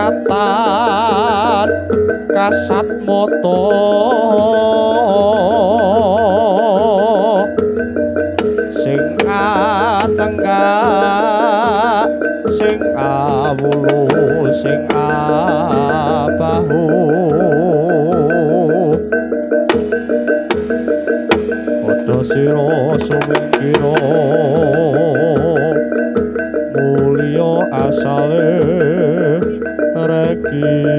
katan kasat moto sing atenggak sing awulu sing abahu padha sira sumingkira mulya asale reki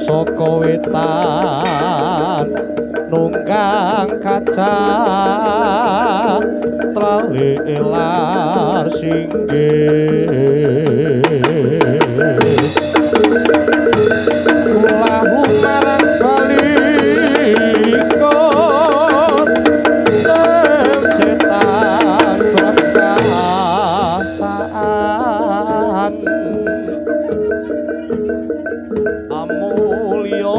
saka wetan nunggang kaca tralelar singgih kulahu marang balikon sem setan perkasaan amulya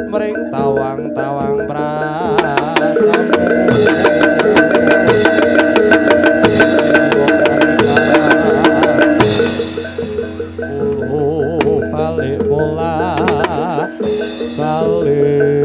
mring tawang-tawang prajamu balik bola balik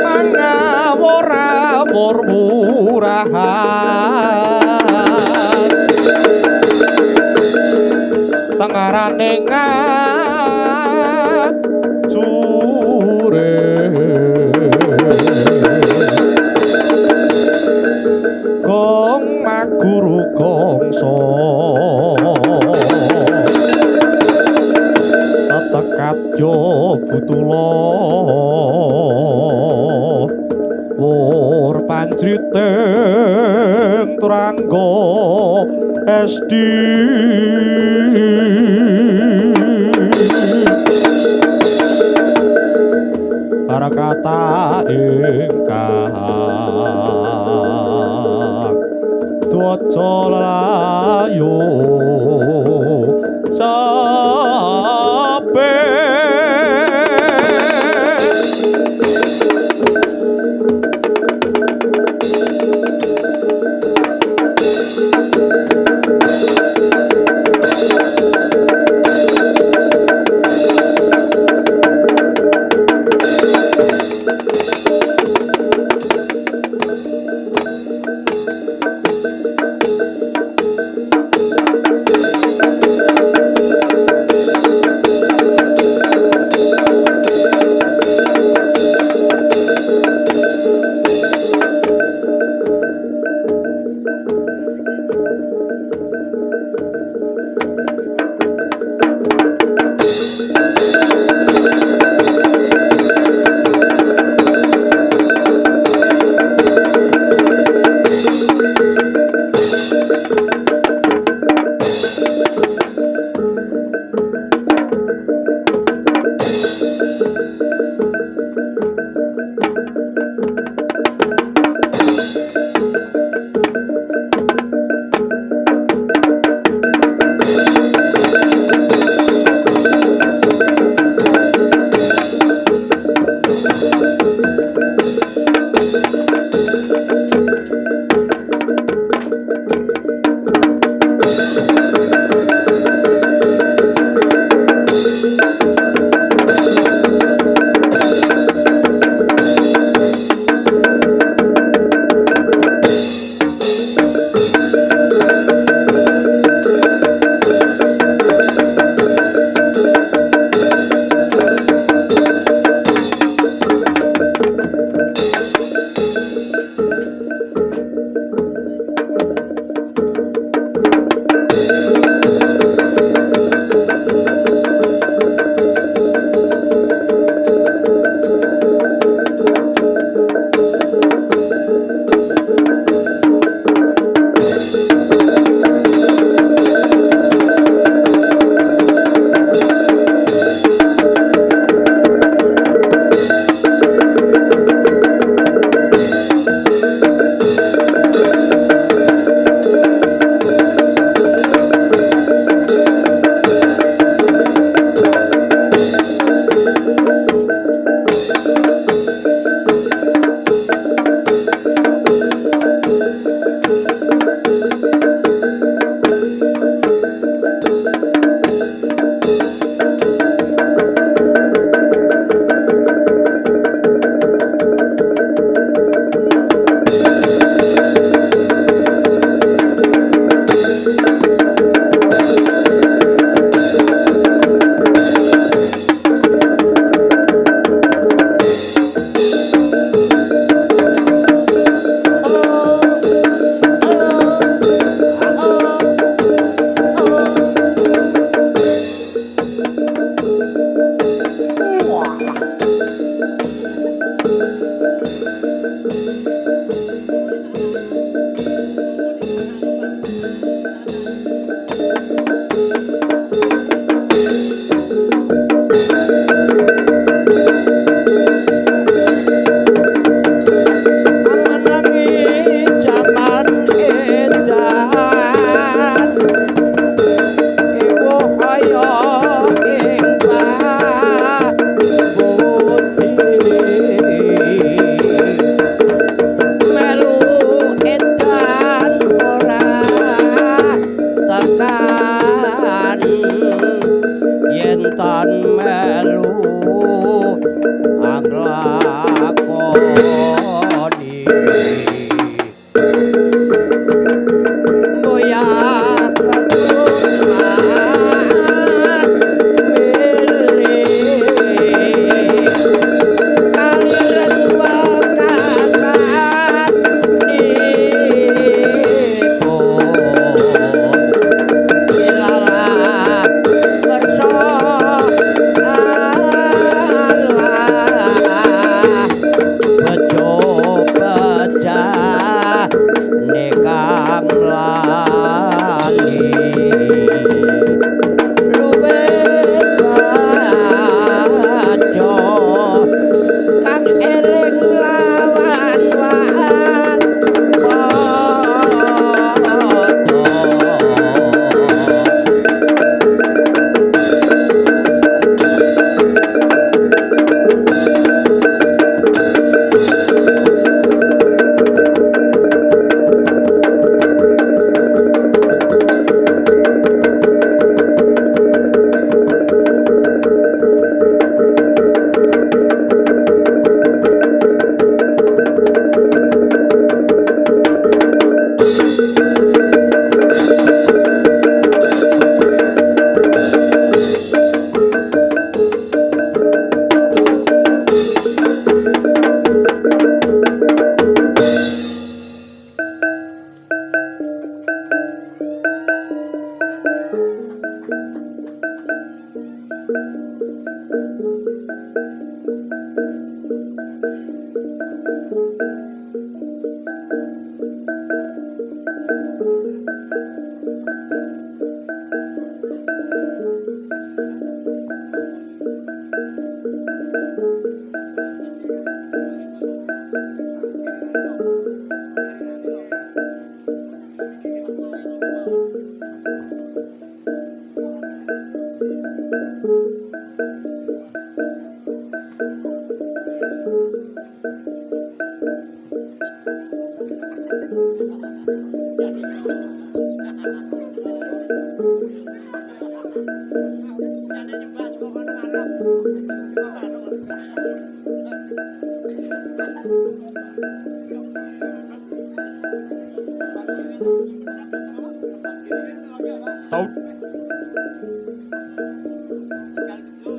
mangawora murmurahan tengarane ngajure gong maguru gongso tetekat yo butula wur panjriteng turangga esti para kata ingkang tuwaca lelayu sabe tan melu anglakoni boyah ketulan milih kaliren wekasan nipun ilalah kersa Allah bejo pecah nekang lali luwih bajo kang eling lawan waan foto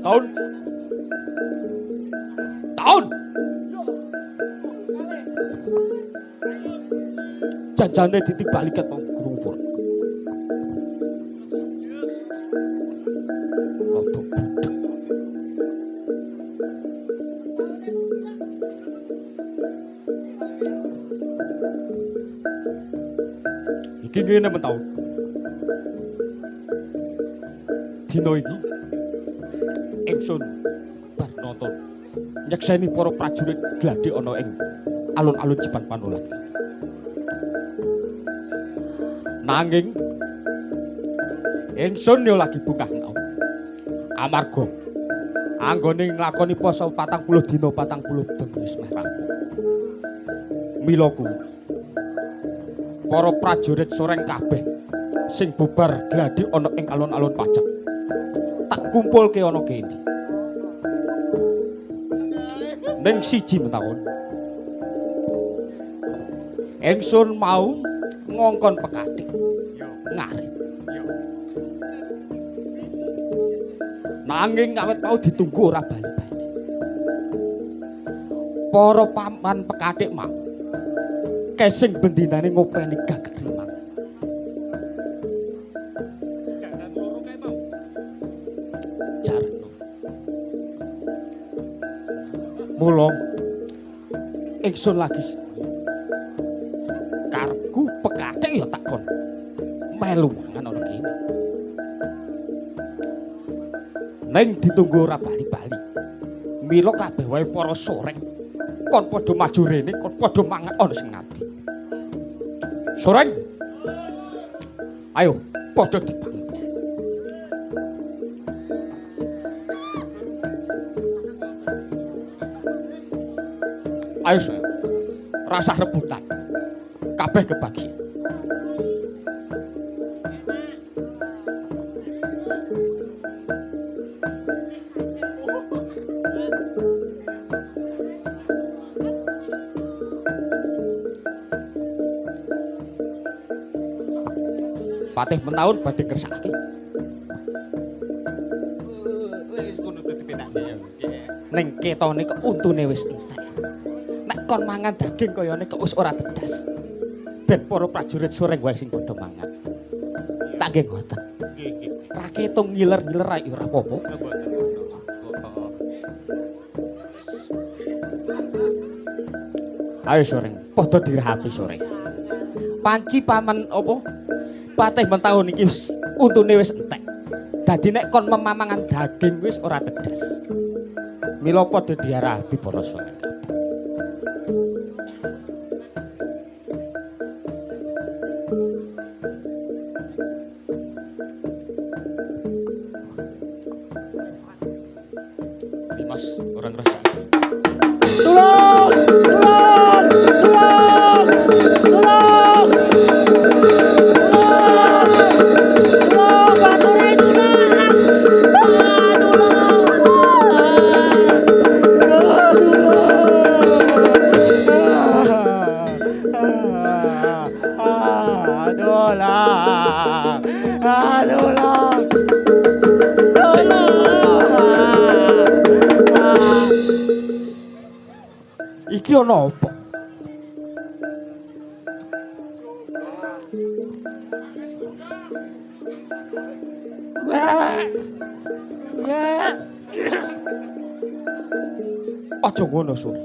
Taun janjane ditibak liket mau grumpur opo budek iki ngene men Taun dina iki ingsun bar nonton nyekseni para prajurit gladi ana ing alun-alun Cipan Panolan. Nanging ingsun yo lagi bungah taun. Amarga anggone nglakoni poso 40 dina 40 bengi wis meh rampung. Mila kuwi para prajurit soreng kabeh sing bubar gladi ana ing alun-alun pajak tak kumpulke ana kene. Ning siji mentaun ingsun mau ngongkon pekatik ngarit nanging awet mau ditunggu ora bali-bali para paman pekatik mau kesing bendinane ngopeni gagak limang jaran loro kae mau jarno mula ingsun lagi karepku pekatik ya takon melu mangan ana kene ning ditunggu ora bali-bali mila kabeh wae para soreng kon padha maju rene kon padha mangan ana sing ngabri soreng ayo padha dipangan ayo rasa rebutan kabeh kebagian Patih Mentahun badhe kersake. Wis kono dadi penake ya. Ning ketone kok untune wis entek. Nek kon mangan daging kayane kok wis ora tedas. Ben para prajurit soreng wae sing padha mangan. Tak nggih ngoten. Nggih, nggih. Ra ketung ngiler-ngiler ae ora apa-apa. Mboten. Ayo soreng, padha dirahati soreng. Panci paman apa? Patih Mentahun iki wis untune wis entek. Dadi nek kon memamangan daging wis ora tedas. Mila padha diarahi para soreng. Mas, ora ngrasa. Tulung! Tulung! Tulung! Tulung! Tulung! Pak Sore, tulung! Iki ana apa? Aja ngono, Sur.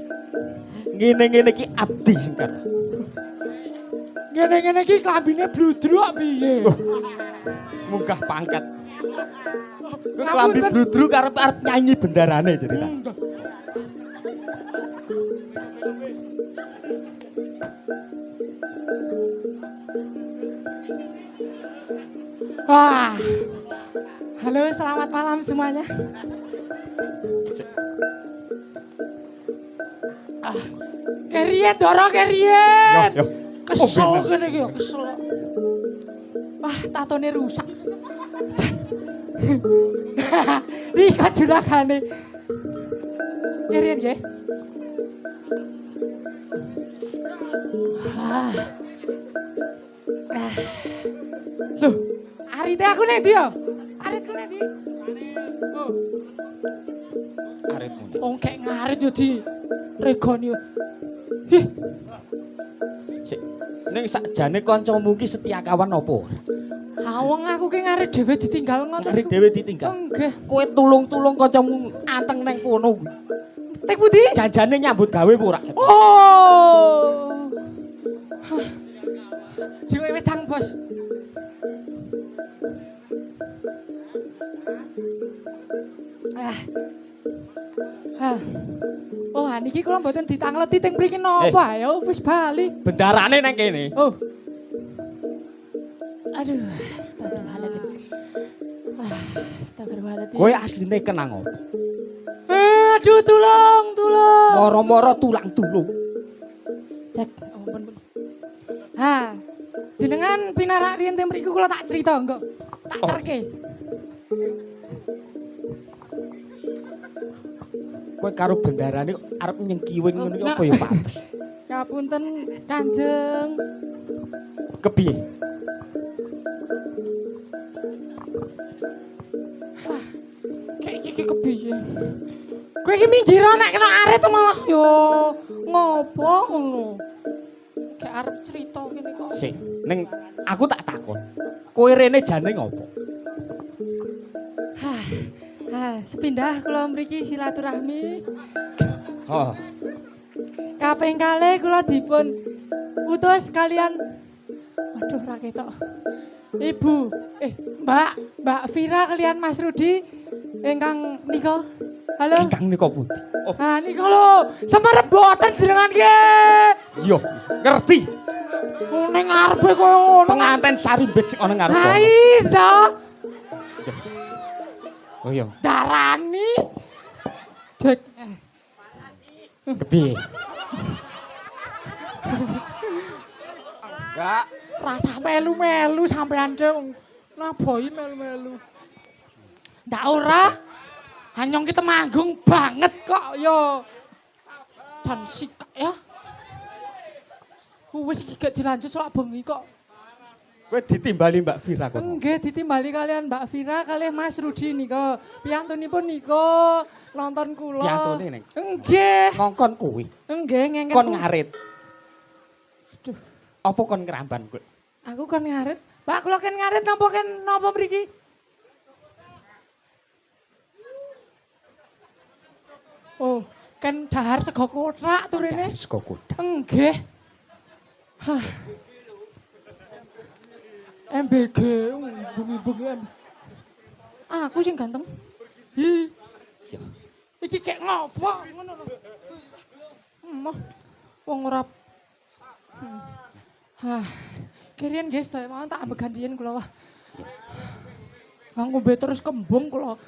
Ngene-ngene iki abdi sing karo. Ngene-ngene iki klambine bludruk piye? Munggah pangkat. Kowe klambi bludruk arep nyanyi bendarane cerita. Wah. Halo, selamat malam semuanya. Keriet Doro, keriet. Yo. Kesel bener. kene iki, kesel. Wah, tatone rusak. Iki juragane. Keriet nggih. Ah. Loh, arite aku nek ndi yo? Aritku nek ndi? Oh, Aritmu. wong kek ngarit yo di regoni. Hih, Sik. Ning sakjane kancamu ki setia kawan apa? awang aku ki ngarit dhewe ditinggal ngoten. Ngarit dhewe ditinggal. Nggih. Kowe tulung-tulung kancamu anteng neng kono. Tek pundi? Janjane nyambut gawe apa ora? Oh. Jiwa wedang, Bos. Oh, niki kula mboten ditangleti teng mriki napa ya wis bali. Bendarane nang kene. Oh. Aduh, astagfirullahaladzim. Astagfirullahaladzim. Kowe asline kenang apa? Aduh, tulung. Moro-moro tulang-tulung. Cek, ampun. Ha. Jenengan pinarak riyen teng mriku kula tak crita engko. Tak cerke. Kowe karo bendarane arep nyengkiwing ngono iki apa ya pantes? Ngapunten, Kanjeng. Kepiye? Kayak iki kepiye? Kowe iki minggir nek kena arit malah yo ngopo ngono. Kayak arep cerita kene kok. Sik, ning aku tak takon. Kowe rene jane ngopo? Sepindah kula mriki silaturahmi. Oh, Kaping kalih kula dipun utus kalian. Waduh ra ketok. Ibu, Mbak Vira kalian Mas Rudi ingkang nika. Halo. ingkang nika pundi? Oh, Nika lho, semerep boten jenengan ki. iya, ngerti. Ning ngarepe koyo ngono. Penganten sarimbit sing ana ngarep. Ha is to. Sip. Oh iya, Darani. Cek. kepiye? Enggak. Rasa melu-melu sampean ke naboi melu-melu. Ndak ora. Hanyong kita manggung banget kok yo. Jan sikak ya. Wis iki gak dilanjut soal bengi kok. Kowe ditimbali Mbak Vira kok. Nggih ditimbali kalian Mbak Vira kalih Mas Rudi nika. Piyantunipun nika nonton kula. Piyantune ning. Nggih. Ngongkon kuwi. Nggih ngengket. Kon ngarit. Aduh, Apa kon ngeramban kowe? aku kan ngarit. Pak kula kan ngarit napa mriki? Oh, kan dahar sego kothak turine. Sego kodak. Nggih. Hah. MBG, bengi-bengi. Aku sing ganteng. Hi. Ya. Iki kek ngopo ngono lho. Emoh. Wong ora. Hah. Kirian guys, ta mau tak ambegan kula wah. Ngombe terus kembung kula.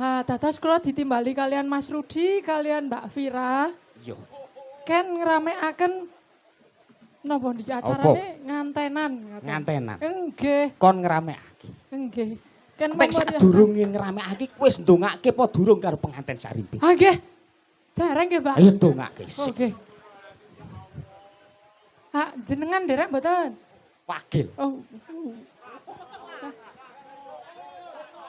Ha, dados kula ditimbali kalian Mas Rudi, kalian Mbak Vira. Yo. Ken ngeramekaken napa niki acarane ngantenan. Ngantenan. Nggih, Kon ngeramekake. nggih. Ken Nek sadurunge ngeramekake kowe wis ndongake apa durung karo penganten Sarimpi? Ah nggih. Dereng nggih, Pak. Ayo ndongake sik. Oke. Ah, jenengan derek mboten? Wakil. Oh.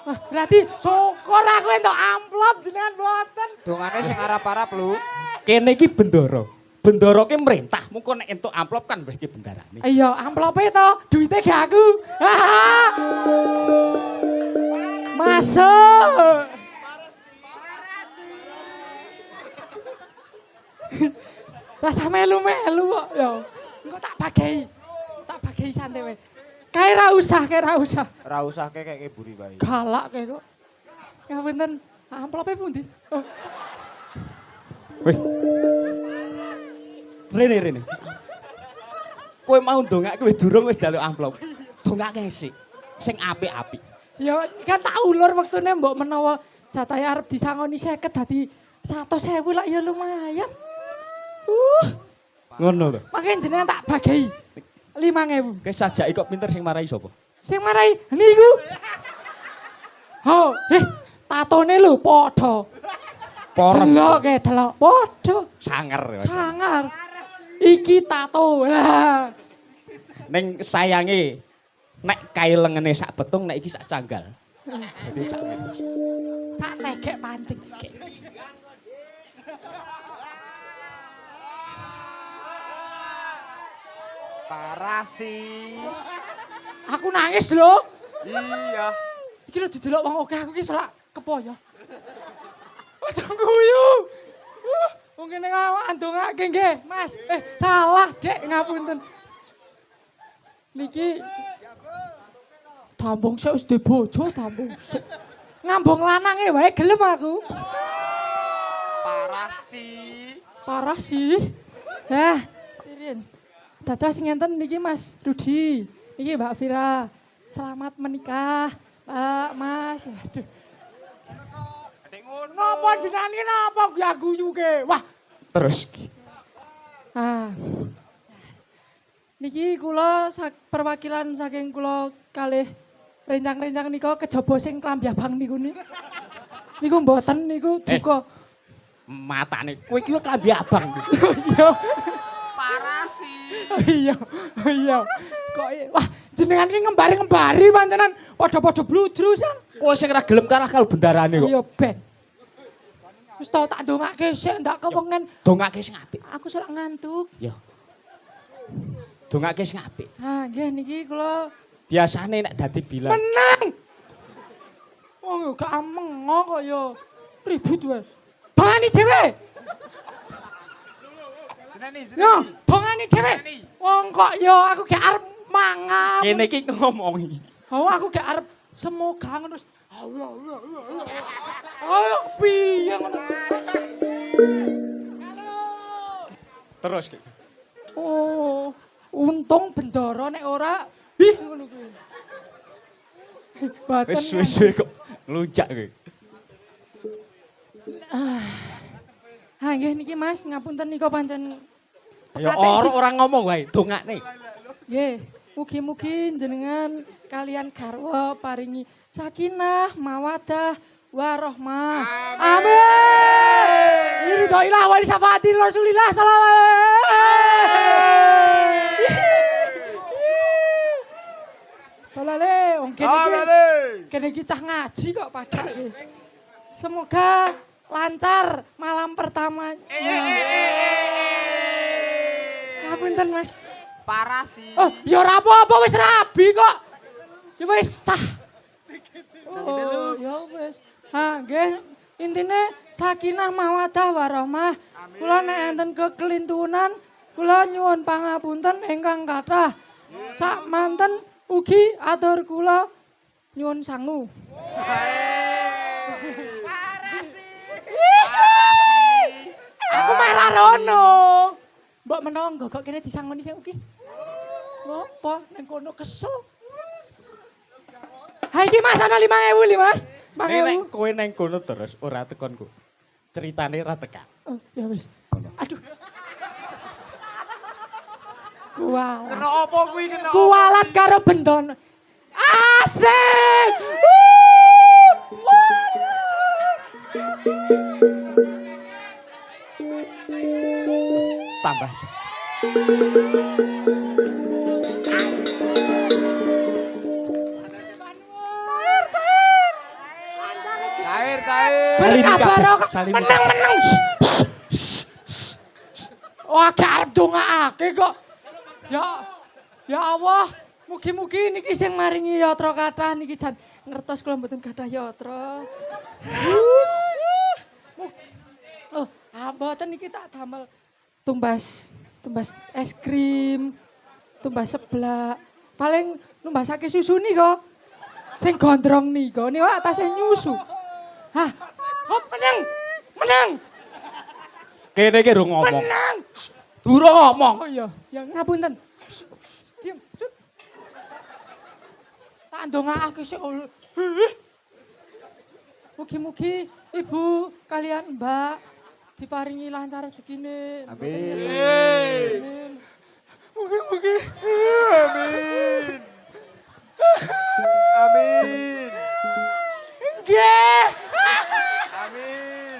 Wah, berarti syukur aku entuk amplop jenengan mboten. Dongane sing arap-arap lho. Kene iki bendara. Bendara ki merintah, mengko nek entuk amplop kan wis ki bendarane. Iya, amplope to, duite gak aku. Masuk. Rasa melu-melu kok ya. Engko tak bagi. Tak bagi santai wae. Kae ra usah. Ora usah kek buri wae. Galak kae kok. Ya benten, amplope pundi? Oh. Wih. Rene. Kowe mau ndongake wis durung wis njaluk amplop. Dongake sik. Sing apik-apik. Ya kan tak ulur wektune mbok menawa jatahe arep disangoni 50 dadi 100.000 lah ya lumayan. Ngono to. Makanya jenengan tak bagi 5.000. Kowe sajake kok pinter sing marahi sapa? Sing marai niku. Ho, tatone lho padha. Porem. Delok padha. Sanger. Sangar. Iki tato. Lah. Ning sayange nek kailengene sak betung nek iki sak canggal. Dadi sak meter. Sak tegek pancing iki. Parah sih. Aku nangis lho. Iya. Iki lho didelok wong akeh aku iki selak kepoyo. Wis guyu. Wong kene andongake nggih, Mas. Salah, Dek, ngapunten. Niki Tambung sik wis duwe bojo, tambung sik. Ngambung lanange wae gelem aku. Parah sih. Nah, Irin. Dados ngenten niki Mas Rudi. Iki Mbak Vira. Selamat menikah, Pak, Mas. Aduh. Napa jenengan iki napa guyuke? Wah, Terus ah. Niki kula perwakilan saking kula kalih rencang-rencang nika kejaba sing klambi abang niku niku. Niku mboten niku duka. matane kowe iki klambi abang. Iya. Parah sih. Iya. Kok wah jenengan iki ngembari-ngembari pancenan padha-padha bludrusan. Kowe sing ora gelem kalah karo bendarane kok. Iya ben. Wis tau tak ndongake sik ndak kepengen. Dongake sing apik. Aku selak ngantuk. Ya. Dongake sing apik. Ah, nggih niki kula Biasane nek dadi bilang. menang. Wong gak ameng kok ya ribut wae. Dongani dhewe. Jeneni. Yo, dongani dhewe. Wong kok ya aku gak arep mangan. Kene iki ngomongi. Oh, aku gak arep semoga ngono. Ayo piye ngono. Terus Oh, untung bendara nek ora ih ngono kuwi. Baten. wis kok nglunjak kowe. Ah, nggih niki Mas, ngapunten nika pancen Ya orang ngomong wae, dongakne. nggih, mugi-mugi jenengan kalian garwa paringi sakinah, mawaddah, warahmah. Amin. Ridhoillah wa syafaati Rasulillah sallallahu Solale, wong kene iki cah ngaji kok padha iki. Semoga lancar malam pertama. Ngapunten Mas. Parah sih. Oh, ya ora apa-apa wis rabi kok. Ya wis sah. Oh, ya wis. Ha, nggih. Intine sakinah mawaddah warahmah. Kula nek enten kekelintunan, kula nyuwun pangapunten ingkang kathah. Sak manten ugi atur kula nyuwun sangu. Parah sih. Aku marah rono. Mbok menawa gogok kene disangoni sik ugi. Ngopo ning kono kesel. Ha iki Mas ana 5.000 li Mas. Nek kowe nang kono terus ora tekonku. Ceritane ora tekan. Oh, ya wis. Aduh. Kualat. Kena apa kuwi kena? Kualat karo bendon. Asik. Tambah sih. Cair. Salim. Menang. Wah, gak arep ndongaake kok. Ya Allah, mugi-mugi niki sing maringi yatra kathah niki jan ngertos kula mboten gadah yatra. Oh, mboten niki tak damel tumbas es krim, tumbas seblak. Paling numbasake susu nih kok. Sing gondrong nika niku atasnya nyusu. Hah, oh menang. Kene iki rung ngomong. Menang. Durung ngomong. Oh iya, ya ngapunten. Diam, cut. Tak ndongaake sik. Mugi-mugi Ibu kalian Mbak diparingi lancar rezekine. Amin. Mugi-mugi. Amin. Nggih. Amin.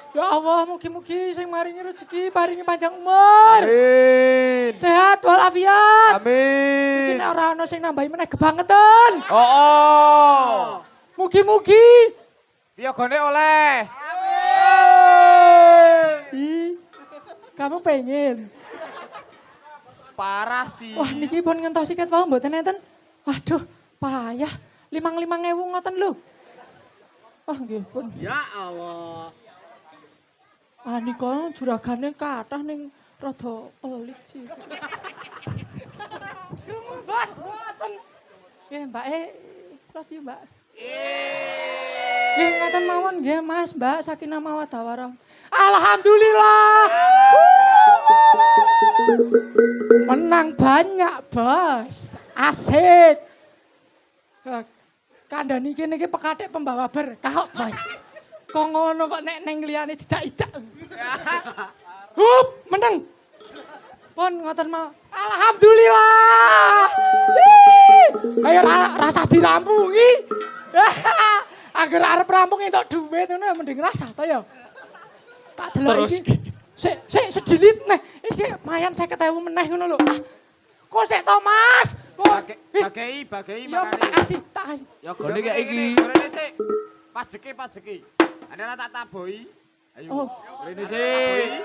Ya Allah, mugi-mugi sing maringi rezeki paringi panjang umur. Amin. Sehat walafiat. Iki Amin. nek ora ana sing nambahi meneh kebangetan. Oh. Mugi-mugi. Piyagone oleh. Ih, kamu pengen? Parah sih. Wah, niki pun ngentos tiket wae mboten enten. Waduh, payah. 5.000 ngoten lho. Wah, nggih pun. Ya Allah. Nika juragane kathah ning rada pelit sih. Bos, mboten. Nggih, Mbak love you, Mbak. Nggih, ngoten mawon nggih, Mas, Mbak, sakinah mawaddah warahmah. Alhamdulillah. Menang banyak, Bos. Asik. Kandhani iki niki pekathik pembawa berkah kok, Bos. Kok ngono kok nek neng liyane didak-idak. Hup, menang. Pun ngoten mau. Alhamdulillah. Kayak rasa dirampungi. Agar arep rampung entuk dhuwit ngono mending rasa to ya. Tak delok iki. Sik sedilit neh. Sik mayan 50.000 meneh ngono lho. Kok sik to, Mas? Bagei Ya makane. tak kasih. Ya gone kayak iki. Gorene sik. Pajeki. Ada tak tabohi. Ayo. Oh, Rene sik.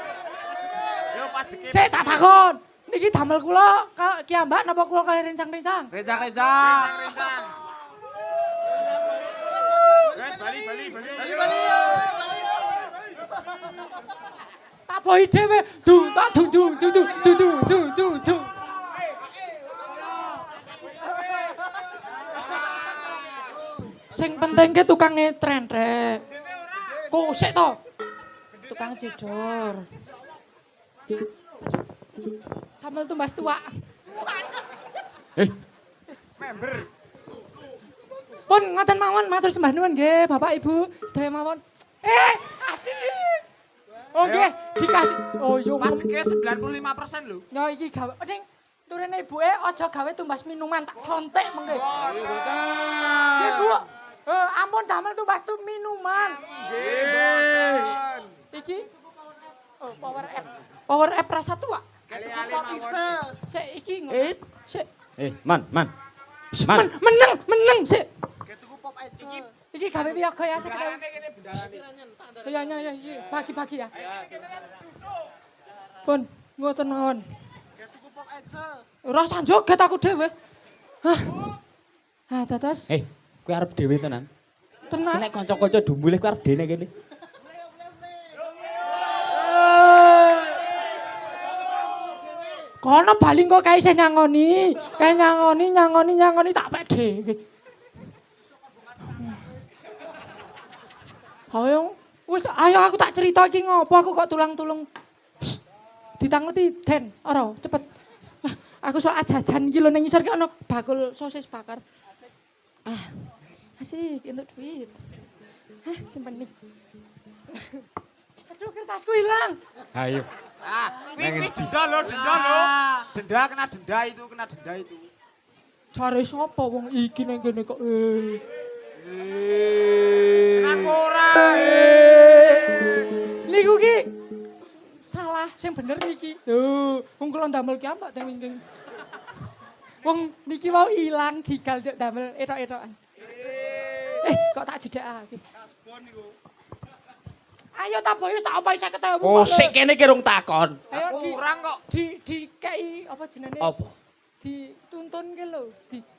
Yo pajeki. sik tak takon. Niki damel kula kiambak napa kula kali rencang-rencang? Rencang. Bali. Tak bohi dhewe. Du. Sing penting ke tukang ngetrentrek. Kok sik to? Tukang jedor. Damel tumbas tuak. Member. Pun ngoten mawon matur sembah nuwun nggih Bapak Ibu sedaya mawon. Asik. Oh nggih, dikasih. Oh yo Pajeki 95% lho. ya iki gawe ning turune ibuke aja gawe tumbas minuman tak selentik mengke. Nggih Bu. Ampun damel tumbas minuman. Nggih. Iki Power App rasa tua. Ali-ali mawon. Sik iki ngono. Sik. Man. Meneng sik. Kayak tuku pop aja. Iki gawe wiyaga ya sekedar. Bendarane kene bendarane. Ya, iya. Bagi-bagi ya. Pun, ngoten mawon. Kayak tuku pop aja. Ora usah joget aku dhewe. Hah. Ah, dados Kowe arep dhewe tenan. tenan. Nek kanca-kanca dumbule kowe arep dene kene. Kono bali kok kae sing nyangoni. Kae nyangoni tak pek dhewe. Ayo, ayo aku tak cerita iki ngopo aku kok tulang-tulung. Ditangeti Den, ora cepet. Aku sok ajajan iki lho ning ngisor ki ana bakul sosis bakar. Asik untuk duit. Simpen nih. Aduh kertasku hilang. Ayo. Kuwi denda lho. Denda kena denda itu. Cari sapa wong iki ning kene kok Kenapa ora? Niku ki salah, sing bener niki. Lho, wong kula ndamel ki ambak teng wingking. Wong niki mau ilang digal juk damel etok-etokan. Kok tak jedakake. Ayo tak boyo tak ompahi 50.000. Oh, sik kene ki rung takon. Ayo Kurang kok. dikei apa jenenge? Apa? Dituntun ki lho,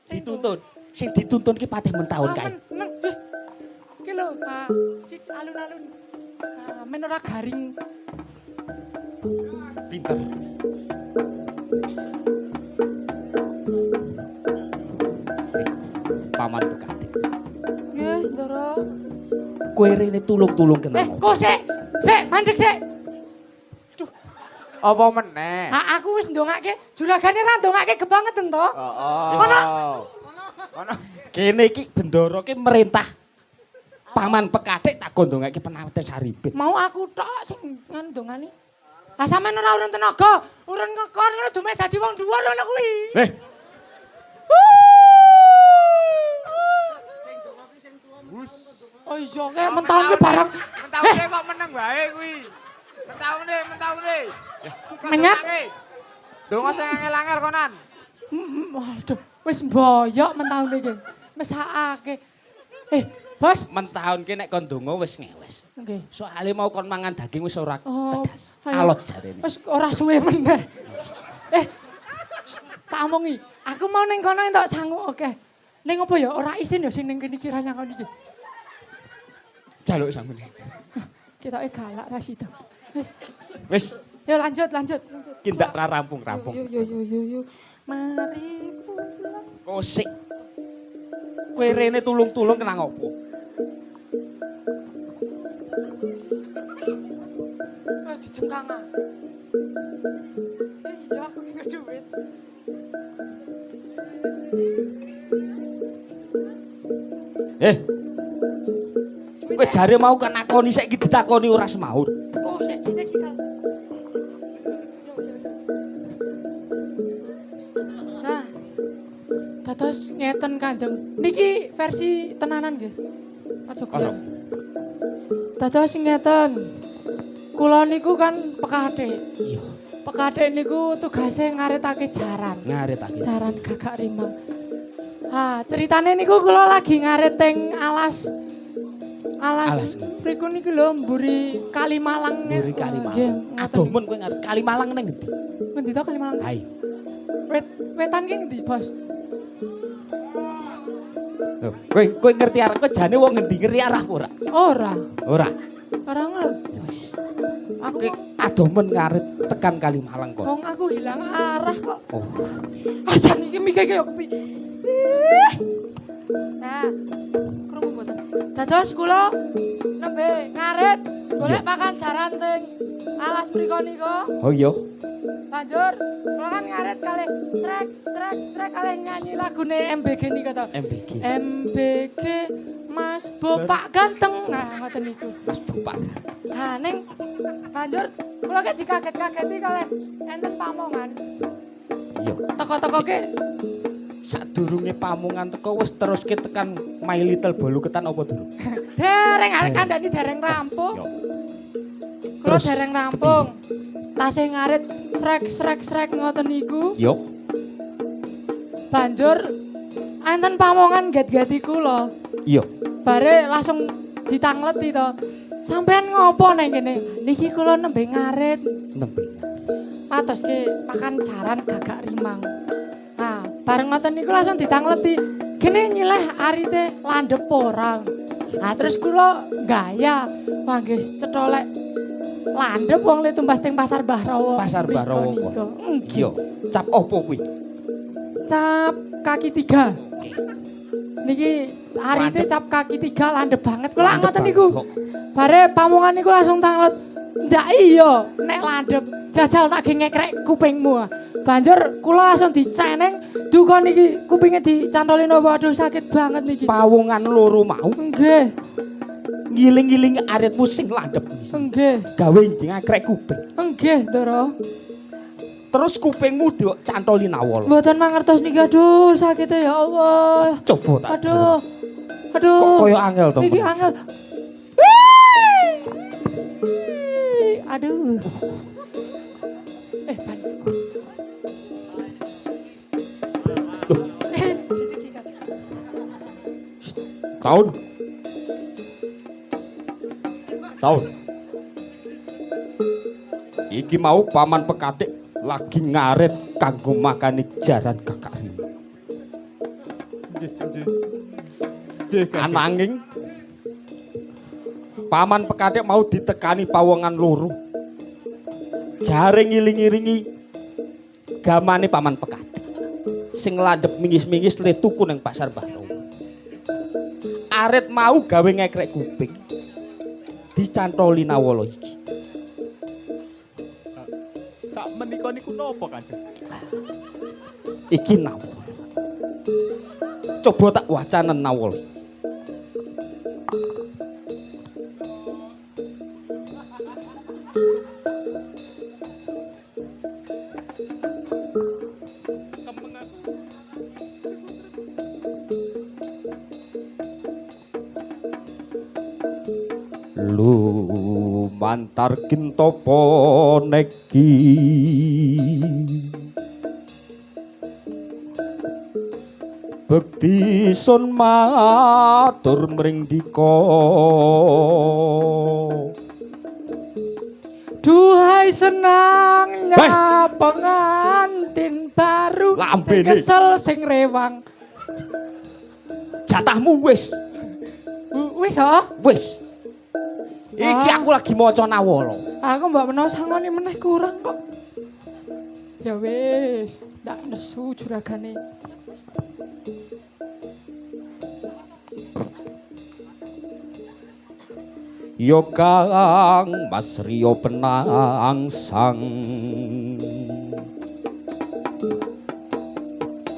Dituntun. Sing dituntun ki patih mentahun kae. Neng. Ki lho, si alun-alun. Men ora garing. Pinter. Paman Bekati. Nggih, Ndara. Kowe rene tulung-tulung kenal. Kok sik, mandek sik. Apa meneh? Aku wis ndongake, juragane ra ndongake kebangetan to. Kono. Kene iki bendara ki merintah. Paman Pekatik tak gondongake penawete Saripin. Mau aku tok sing ndongani. Lah sampean ora urun tenaga, urun ngekon ngono dume dadi wong dhuwur ngono kuwi. Oh iya kae mentahune barang. Mentahune kok meneng wae kuwi. Mentahune. Menyat. Donga sing angel-angel konan. Waduh, wis mboyok mentahune iki. Mesakake. Bos, Mentahun ki nek kon ndonga wis ngewes. nggih. Soale mau kon mangan daging wis ora Oh, tedas. ayo. Alot jarene. Wis ora suwe meneh. Tak omongi, aku mau ning kono entuk sangu oke. Ning apa ya ora isin ya sing ning kene iki ra nyangoni iki. Jaluk sampeyan. Ketoke galak ra sida. Wis, Yo lanjut. ki ndak ra rampung. Yo. Mari pulang. Kosik. Kowe rene tulung-tulung kenang opo? Dijengkang ah. Iya aku ki duit. Kowe jare mau kan nakoni saiki ditakoni ora semaur. Oh, sik sini kita. Nah, dados ngeten Kanjeng. Niki versi tenanan nggih. Aja kula. Dados ngeten. Kula niku kan pekathik. Iya. Pekathik niku tugase ngaritake jaran. Ngaritake. Jaran gagak rimang. Ceritane niku kula lagi ngarit teng alas mriku niki lho mburi Kalimalang. Mburi Kalimalang. Nggih, Adomen kowe ngarit Kalimalang nang ngendi? Ngendi to Kalimalang? Hai. Wetan ki ngendi, Bos? Lho, kowe ngerti arah kowe jane wong ngendi ngerti arah ora? Ora. Ora. Ora ngerti. Wis. Aku Kowe adomen ngarit tekan Kalimalang kok. wong aku hilang arah kok. Oh. Asan iki mikir yo kepi. Nah, krungu mboten. Dados kula nembe ngarit golek pakan jaran teng alas mriku nika. Oh iya. Banjur kula kan ngarit kalih trek kalih nyanyi lagune MBG nika to. MBG Mas Bopak Ganteng. Nah, ngoten niku. Mas Bopak. Ning banjur kula ki dikaget-kageti kalih enten pamongan. Iya. Teko-teko ki Sadurunge pamungan teko wis teruske tekan My Little Bolu Ketan apa durung? dereng arek kandhani dereng rampung. Yo. Kula dereng rampung. Tasih ngarit srek ngoten niku. Yo. Banjur enten pamongan get-geti kula. Iya. Bare langsung ditangleti to. Sampean ngopo nang kene? Niki kula nembe ngarit. Nembe. Matoske pakan jaran gagak rimang. Nah, bareng ngoten niku langsung ditangleti. Gene nyileh arite landhep ora. Nah, terus kula gaya, wah nggih cetholek landhep wong le tumbas teng Pasar Bahrawa. Pasar Bahrawa. Iya. Cap opo kuwi? Cap kaki 3. Niki arite cap kaki 3 landhep banget. Kula ngoten niku. Bare pamungan niku langsung tanglet. Ndak iya, nek landhep jajal tak ngekrek kupingmu. Banjur kula langsung diceneng, duka niki kupinge dicantoli napa aduh sakit banget niki. Pawongan loro mau Nggih, ngiling-iling aritmu sing landhep. nggih. Gawe njing akrek kuping. Nggih, Ndara. Terus kupingmu dicantoli nawol. Mboten mangertos niki aduh sakite ya Allah. Coba tak. Aduh. Aduh. Kok koyo angel to. Niki angel. Aduh. Ban. Tahun. Iki mau paman pekatik lagi ngarit kanggo makani jaran kakak Rima. Ananging paman pekatik mau ditekani pawongan loro. Jare ngiling-iringi gamane paman pekatik. Sing landhep mingis-mingis le tuku ning Pasar Bahrawa. Arit mau gawe ngekrek kuping. Dicantoli nawala iki. Sak menika niku napa Kanjeng? Iki nawala. Coba tak wacanen nawala. Lumantar kintopo neki bekti sun matur mring dika Duhai senangnya pengantin baru Lambene. sing kesel sing rewang. jatahmu wis Wis ha? wis iki aku lagi maca nawala. Aku mbak menawa sangoni meneh kurang kok. Ya wis, ndak nesu juragane. Yo Kang Mas Riyo penangsang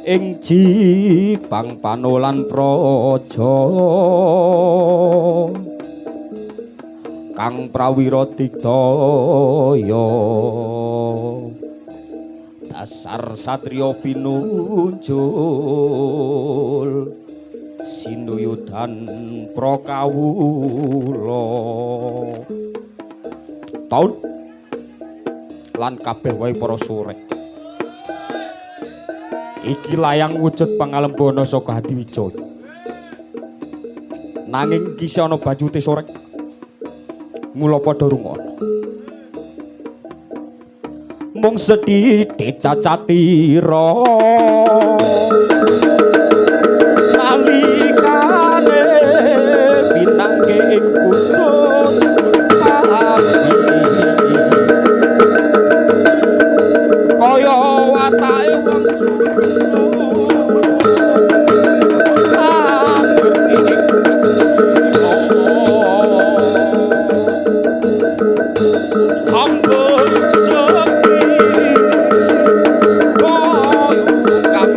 ing Jipang Panolan Praja Kang Prawira Digdaya dasar satriya pinunjul sinuyudan prakawula taun lan kabeh wae para sorek iki layang wujud pangalembana saka Hadiwijaya nanging kisih ana bajute sorek mula padha rungokna mung sethithik cacatira nalikane pinangge ing kudus pasti kaya watake wong Kang